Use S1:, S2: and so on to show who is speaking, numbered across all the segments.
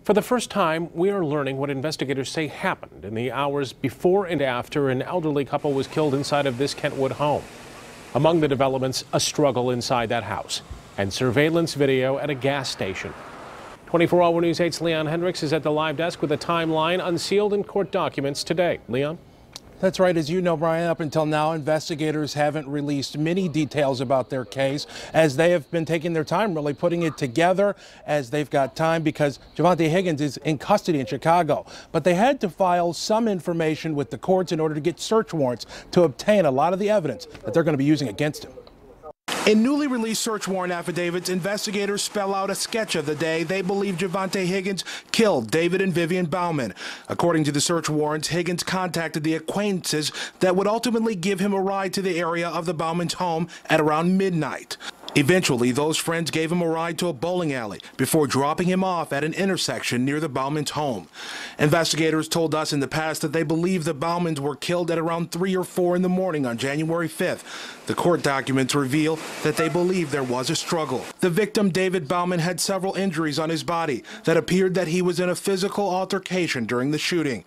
S1: For the first time, we are learning what investigators say happened in the hours before and after an elderly couple was killed inside of this Kentwood home. Among the developments, a struggle inside that house and surveillance video at a gas station. 24-Hour News 8's Leon Hendricks is at the live desk with a timeline unsealed in court documents today. Leon?
S2: That's right. As you know, Brian, up until now, investigators haven't released many details about their case as they have been taking their time really putting it together as they've got time because Javante Higgins is in custody in Chicago. But they had to file some information with the courts in order to get search warrants to obtain a lot of the evidence that they're going to be using against him. In newly released search warrant affidavits, investigators spell out a sketch of the day they believe Javante Higgins killed David and Vivian Bouwman. According to the search warrants, Higgins contacted the acquaintances that would ultimately give him a ride to the area of the Bouwman's home at around midnight. Eventually, those friends gave him a ride to a bowling alley before dropping him off at an intersection near the Bouwman's home. Investigators told us in the past that they believe the Bouwmans were killed at around 3 or 4 in the morning on January 5th. The court documents reveal that they believe there was a struggle. The victim, David Bouwman, had several injuries on his body that appeared that he was in a physical altercation during the shooting.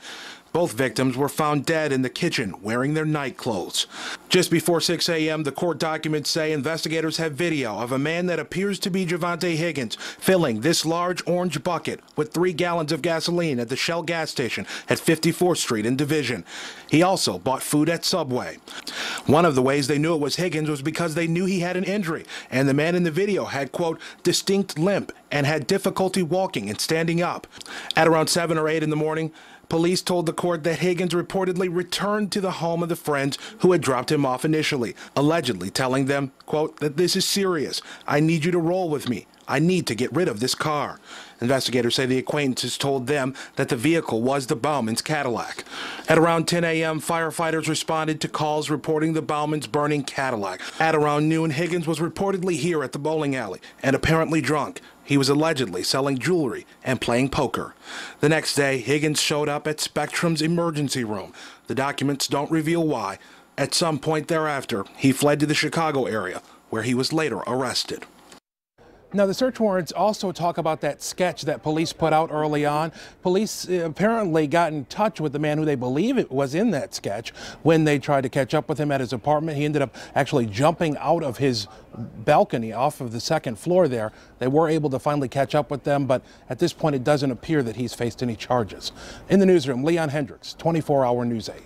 S2: Both victims were found dead in the kitchen wearing their night clothes. Just before 6 a.m., the court documents say investigators have video of a man that appears to be Javante Higgins filling this large orange bucket with 3 gallons of gasoline at the Shell gas station at 54th Street in Division. He also bought food at Subway. One of the ways they knew it was Higgins was because they knew he had an injury, and the man in the video had, quote, distinct limp and had difficulty walking and standing up. At around 7 or 8 in the morning, police told the court that Higgins reportedly returned to the home of the friends who had dropped him off initially, allegedly telling them, quote, that this is serious. I need you to roll with me. I need to get rid of this car. Investigators say the acquaintances told them that the vehicle was the Bouwman's Cadillac. At around 10 a.m., firefighters responded to calls reporting the Bouwman's burning Cadillac. At around noon, Higgins was reportedly here at the bowling alley and apparently drunk. He was allegedly selling jewelry and playing poker. The next day, Higgins showed up at Spectrum's emergency room. The documents don't reveal why. At some point thereafter, he fled to the Chicago area, where he was later arrested. Now, the search warrants also talk about that sketch that police put out early on. Police apparently got in touch with the man who they believe it was in that sketch when they tried to catch up with him at his apartment. He ended up actually jumping out of his balcony off of the 2nd floor there. They were able to finally catch up with them, but at this point it doesn't appear that he's faced any charges. In the newsroom, Leon Hendricks, 24-Hour News 8.